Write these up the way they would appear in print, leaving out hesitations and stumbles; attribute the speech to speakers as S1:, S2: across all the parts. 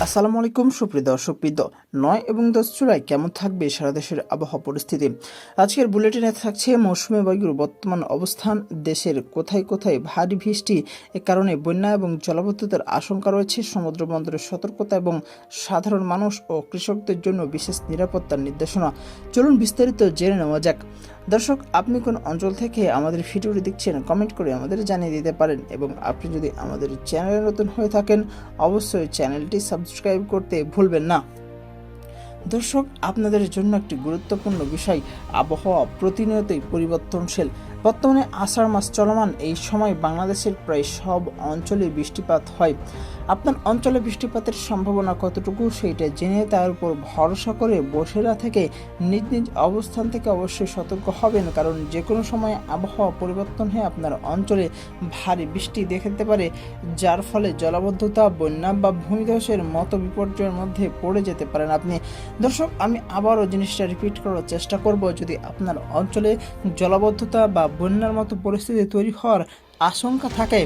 S1: আসসালামু আলাইকুম সুপ্রিয় দর্শকবৃন্দ। ৯ এবং 10 জুলাই কেমন থাকবে সারা দেশের আবহাওয়া পরিস্থিতি? আজকের বুলেটিনে থাকছে মৌসুমী বায়ুর বর্তমান অবস্থান, দেশের কোথায় কোথায় ভারী বৃষ্টি এর কারণে বন্যা এবং জলাবদ্ধতার আশঙ্কা রয়েছে, সমুদ্র বন্দরের সতর্কতা এবং সাধারণ মানুষ ও কৃষকদের জন্য বিশেষ নিরাপত্তার নির্দেশনা। চলুন বিস্তারিত জেনে নেওয়া যাক। দর্শক, আপনি কোন অঞ্চল থেকে আমাদের ভিডিওটি দেখছেন কমেন্ট করে আমাদের জানিয়ে দিতে পারেন, এবং আপনি যদি আমাদের চ্যানেলে নতুন হয়ে থাকেন অবশ্যই চ্যানেলটি সাবস্ক্রাইব করতে ভুলবেন না। দর্শক, আপনাদের জন্য একটি গুরুত্বপূর্ণ বিষয়, আবহাওয়া প্রতিনিয়তই পরিবর্তনশীল। বর্তমানে আষাঢ় মাস চলমান, এই সময় বাংলাদেশের প্রায় সব অঞ্চলে বৃষ্টিপাত হয়। আপনার অঞ্চলে বৃষ্টিপাতের সম্ভাবনা কতটুকু সেইটা জেনে তার উপর ভরসা করে বসে না থেকে নিজ নিজ অবস্থান থেকে অবশ্যই সতর্ক হবেন, কারণ যে কোনো সময় আবহাওয়া পরিবর্তন হয়ে আপনার অঞ্চলে ভারী বৃষ্টি দেখাতে পারে, যার ফলে জলাবদ্ধতা, বন্যা বা ভূমিধসের মতো বিপর্যয়ের মধ্যে পড়ে যেতে পারেন আপনি। দর্শক, আমি আবারও জিনিসটা রিপিট করার চেষ্টা করব, যদি আপনার অঞ্চলে জলাবদ্ধতা বা বন্যার মতো পরিস্থিতি তৈরি হওয়ার আশঙ্কা থাকে,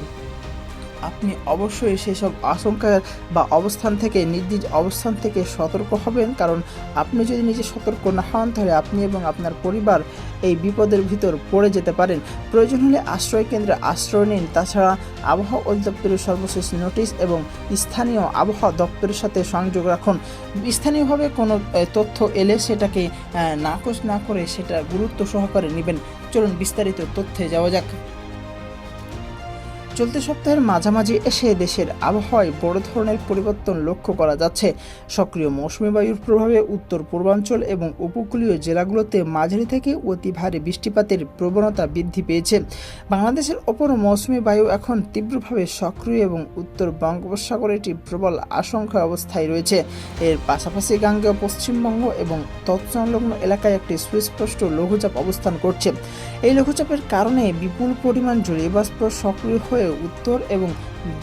S1: আপনি অবশ্যই সেসব আশঙ্কা বা অবস্থান থেকে নিজ নিজ অবস্থান থেকে সতর্ক হবেন, কারণ আপনি যদি নিজে সতর্ক না হন তাহলে আপনি এবং আপনার পরিবার এই বিপদের ভিতর পড়ে যেতে পারেন। প্রয়োজন হলে আশ্রয় কেন্দ্রে আশ্রয় নিন। তাছাড়া আবহাওয়া অধিদপ্তরের সর্বশেষ নোটিশ এবং স্থানীয় আবহাওয়া দপ্তরের সাথে সংযোগ রাখুন। স্থানীয়ভাবে কোনো তথ্য এলে সেটাকে নাকচ না করে সেটা গুরুত্ব সহকারে নেবেন। চলুন বিস্তারিত তথ্যে যাওয়া যাক। চলতি সপ্তাহের মাঝামাঝি এসে দেশের আবহাওয়ায় বড় ধরনের পরিবর্তন লক্ষ্য করা যাচ্ছে। সক্রিয় মৌসুমী বায়ুর প্রভাবে উত্তর পূর্বাঞ্চল এবং উপকূলীয় জেলাগুলোতে মাঝারি থেকে অতি ভারী বৃষ্টিপাতের প্রবণতা বৃদ্ধি পেয়েছে। বাংলাদেশের ওপর মৌসুমী বায়ু এখন তীব্রভাবে সক্রিয় এবং উত্তর বঙ্গোপসাগরে একটি প্রবল আশঙ্কা অবস্থায় রয়েছে। এর পাশাপাশি গাঙ্গেয় পশ্চিমবঙ্গ এবং তৎসংলগ্ন এলাকায় একটি সুস্পষ্ট লঘুচাপ অবস্থান করছে। এই লঘুচাপের কারণে বিপুল পরিমাণ জলীয় বাষ্প সক্রিয় হয়ে উত্তর এবং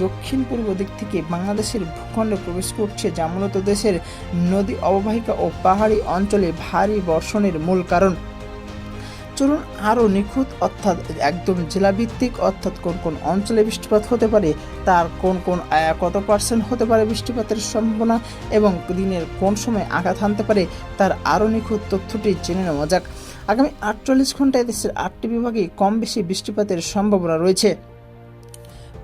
S1: দক্ষিণ পূর্ব দিক থেকে বাংলাদেশের ভূখণ্ডে প্রবেশ করছে, যা মূলত দেশের নদী অববাহিকা ও পাহাড়ি অঞ্চলে ভারী বর্ষণের মূল কারণ। চলুন আরও নিখুঁত অর্থাৎ একদম জেলাভিত্তিক, অর্থাৎ কোন কোন অঞ্চলে বৃষ্টিপাত হতে পারে, তার কত পার্সেন্ট হতে পারে বৃষ্টিপাতের সম্ভাবনা এবং দিনের কোন সময় আঘাত হানতে পারে, তার আরও নিখুঁত তথ্যটি জেনে নেওয়া যাক। আগামী 48 ঘন্টায় দেশের 8টি বিভাগে কম বেশি বৃষ্টিপাতের সম্ভাবনা রয়েছে।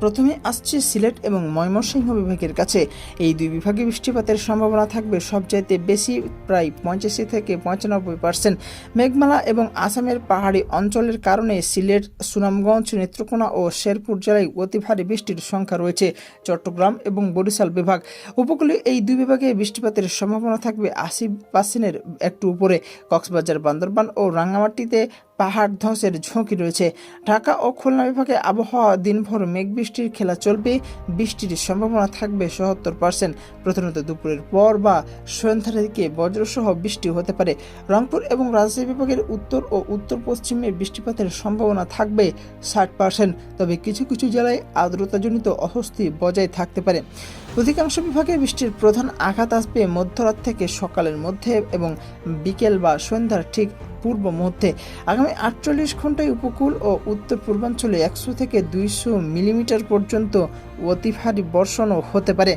S1: প্রথমে আসছে সিলেট এবং ময়মনসিংহ বিভাগের কাছে। এই দুই বিভাগে বৃষ্টিপাতের সম্ভাবনা থাকবে সবচাইতে বেশি, প্রায় 85 থেকে 95%। মেঘমালা এবং আসামের পাহাড়ি অঞ্চলের কারণে সিলেট, সুনামগঞ্জ, নেত্রকোনা ও শেরপুর জেলায় অতি ভারী বৃষ্টির সংখ্যা রয়েছে। চট্টগ্রাম এবং বরিশাল বিভাগ, উপকূলীয় এই দুই বিভাগে বৃষ্টিপাতের সম্ভাবনা থাকবে 80% একটু উপরে। কক্সবাজার, বান্দরবান ও রাঙ্গামাটিতে পাহাড় ধসের ঝুঁকি রয়েছে। ঢাকা ও খুলনা বিভাগে আবহাওয়া দিনভর মেঘ বৃষ্টির খেলা চলবে, বৃষ্টির সম্ভাবনা থাকবে 77%। প্রধানত দুপুরের পর বা সন্ধ্যার দিকে বজ্রসহ বৃষ্টি হতে পারে। রংপুর এবং রাজশাহী বিভাগের উত্তর ও উত্তর পশ্চিমে বৃষ্টিপাতের সম্ভাবনা থাকবে 60%, তবে কিছু কিছু জেলায় আর্দ্রতাজনিত অস্বস্তি বজায় থাকতে পারে। অধিকাংশ বিভাগে বৃষ্টির প্রধান আঘাত আসবে মধ্যরাত থেকে সকালের মধ্যে এবং বিকেল বা সন্ধ্যার ঠিক পূর্ব মুহূর্তে। আগামী 48 ঘন্টায় উপকূল ও উত্তর পূর্বাঞ্চলে 100 থেকে 200 মিলিমিটার পর্যন্ত অতি ভারী বর্ষণও হতে পারে।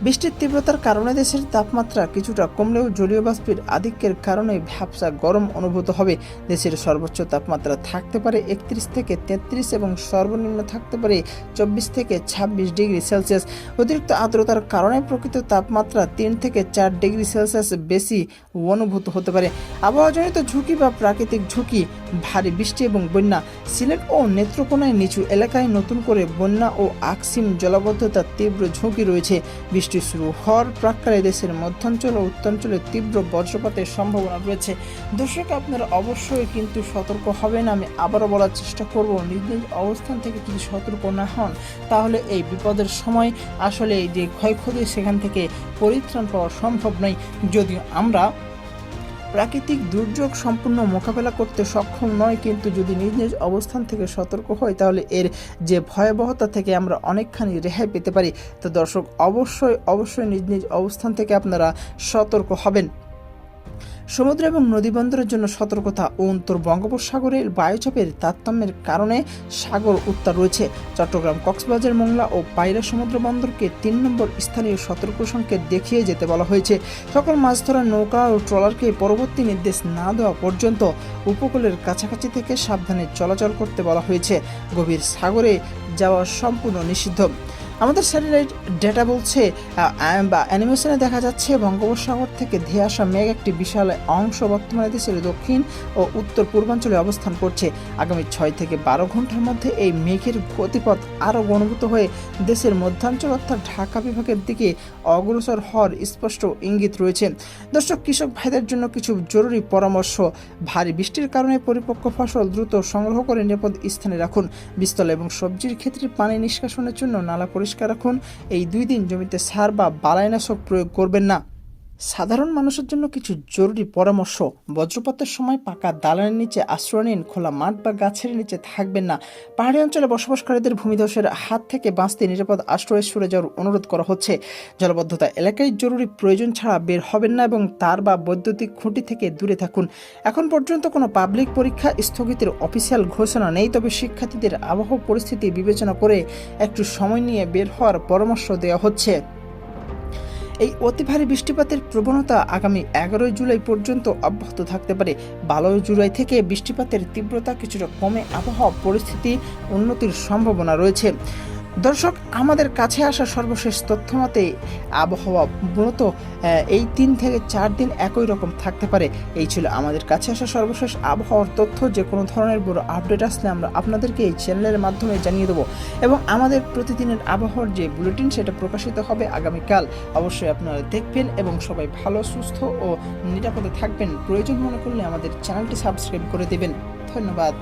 S1: বৃষ্টির তীব্রতার কারণে দেশের তাপমাত্রা কিছুটা কমলেও জলীয় বাষ্পের আধিক্যের কারণে ভ্যাপসা গরম অনুভূত হবে। দেশের সর্বোচ্চ তাপমাত্রা থাকতে পারে 31 থেকে 33 এবং সর্বনিম্ন থাকতে পারে 24 থেকে 26 ডিগ্রি সেলসিয়াস। অতিরিক্ত আর্দ্রতার কারণে প্রকৃত তাপমাত্রা 3 থেকে 4 ডিগ্রি সেলসিয়াস বেশি অনুভূত হতে পারে। আবহাওয়াজনিত ঝুঁকি বা প্রাকৃতিক ঝুঁকি, ভারী বৃষ্টি এবং বন্যা। সিলেট ও নেত্রকোনায় নিচু এলাকায় নতুন করে বন্যা ও আকস্মিক জলাবদ্ধতার তীব্র ঝুঁকি রয়েছে। বৃষ্টি শুরু হওয়ার প্রাক্কালে দেশের মধ্যাঞ্চল ও উত্তরাঞ্চলে তীব্র বজ্রপাতের সম্ভাবনা রয়েছে। দর্শক, আপনারা অবশ্যই কিন্তু সতর্ক হবেন। আমি আবারও বলার চেষ্টা করব, নিজ নিজ অবস্থান থেকে যদি সতর্ক না হন তাহলে এই বিপদের সময় আসলে এই যে ক্ষয়ক্ষতি সেখান থেকে পরিত্রাণ পাওয়া সম্ভব নয়। যদিও আমরা প্রাকৃতিক দুর্যোগ সম্পূর্ণ মোকাবেলা করতে সক্ষম নয়, কিন্তু যদি নিজ নিজ অবস্থান থেকে সতর্ক হয় তাহলে এর যে ভয়াবহতা থেকে আমরা অনেকখানি রেহাই পেতে পারি। তো দর্শক, অবশ্যই নিজ নিজ অবস্থান থেকে আপনারা সতর্ক হবেন। সমুদ্র এবং নদীবন্দরের জন্য সতর্কতা ও উত্তর বঙ্গোপসাগরের বায়ুচাপের তারতম্যের কারণে সাগর উত্তাল রয়েছে। চট্টগ্রাম, কক্সবাজার, মোংলা ও পায়রা সমুদ্র বন্দরকে ৩ নম্বর স্থানীয় সতর্ক সংকেত দেখিয়ে যেতে বলা হয়েছে। সকল মাছ ধরার নৌকা ও ট্রলারকে পরবর্তী নির্দেশ না দেওয়া পর্যন্ত উপকূলের কাছাকাছি থেকে সাবধানে চলাচল করতে বলা হয়েছে। গভীর সাগরে যাওয়া সম্পূর্ণ নিষিদ্ধ। আমাদের স্যাটেলাইট ডেটা বলছে বা অ্যানিমেশনে দেখা যাচ্ছে বঙ্গোপসাগর থেকে ধেয়ে আসা মেঘ একটি বিশাল অংশ বর্তমানে দেশের দক্ষিণ ও উত্তর পূর্বাঞ্চলে অবস্থান করছে। আগামী ৬ থেকে ১২ ঘন্টার মধ্যে এই মেঘের গতিপথ আরও ঘনীভূত হয়ে দেশের মধ্যাঞ্চল অর্থাৎ ঢাকা বিভাগের দিকে অগ্রসর হওয়ার স্পষ্ট ইঙ্গিত রয়েছে। দর্শক, কৃষক ভাইদের জন্য কিছু জরুরি পরামর্শ। ভারী বৃষ্টির কারণে পরিপক্ক ফসল দ্রুত সংগ্রহ করে নিরাপদ স্থানে রাখুন। বীজতলা এবং সবজির ক্ষেত্রে পানি নিষ্কাশনের জন্য নালা পরিষ্কার রাখুন। এই 2 দিন জমিতে সার বা বালাইনাশক প্রয়োগ করবেন না। সাধারণ মানুষের জন্য কিছু জরুরি পরামর্শ। বজ্রপাতের সময় পাকা দালানের নিচে আশ্রয় নিন। খোলা মাঠ বা গাছের নিচে থাকবেন না। পাহাড়ি অঞ্চলে বসবাসকারীদের ভূমিধসের হাত থেকে বাঁচতে নিরাপদ আশ্রয়ে সরে যাওয়ার অনুরোধ করা হচ্ছে। জলবদ্ধতা এলাকায় জরুরি প্রয়োজন ছাড়া বের হবেন না এবং তার বা বৈদ্যুতিক খুঁটি থেকে দূরে থাকুন। এখন পর্যন্ত কোনো পাবলিক পরীক্ষা স্থগিতের অফিসিয়াল ঘোষণা নেই, তবে শিক্ষার্থীদের আবহাওয়া পরিস্থিতি বিবেচনা করে একটু সময় নিয়ে বের হওয়ার পরামর্শ দেওয়া হচ্ছে। এই অতি ভারী বৃষ্টিপাতের প্রবণতা আগামী 11 জুলাই পর্যন্ত অব্যাহত থাকতে পারে। 12 জুলাই থেকে বৃষ্টিপাতের তীব্রতা কিছুটা কমে আবহাওয়া পরিস্থিতি উন্নতির সম্ভাবনা রয়েছে। দর্শক, আমাদের কাছে আসা সর্বশেষ তথ্য মতে আবহাওয়া মূলত এই 3 থেকে 4 দিন একই রকম থাকতে পারে। এই ছিল আমাদের কাছে আসা সর্বশেষ আবহাওয়ার তথ্য। যে কোনো ধরনের বড় আপডেট আসলে আমরা আপনাদেরকে এই চ্যানেলের মাধ্যমে জানিয়ে দেবো এবং আমাদের প্রতিদিনের আবহাওয়ার যে বুলেটিন সেটা প্রকাশিত হবে আগামীকাল। অবশ্যই আপনারা দেখবেন এবং সবাই ভালো, সুস্থ ও নিরাপদে থাকবেন। প্রয়োজন মনে করলে আমাদের চ্যানেলটি সাবস্ক্রাইব করে দেবেন। ধন্যবাদ।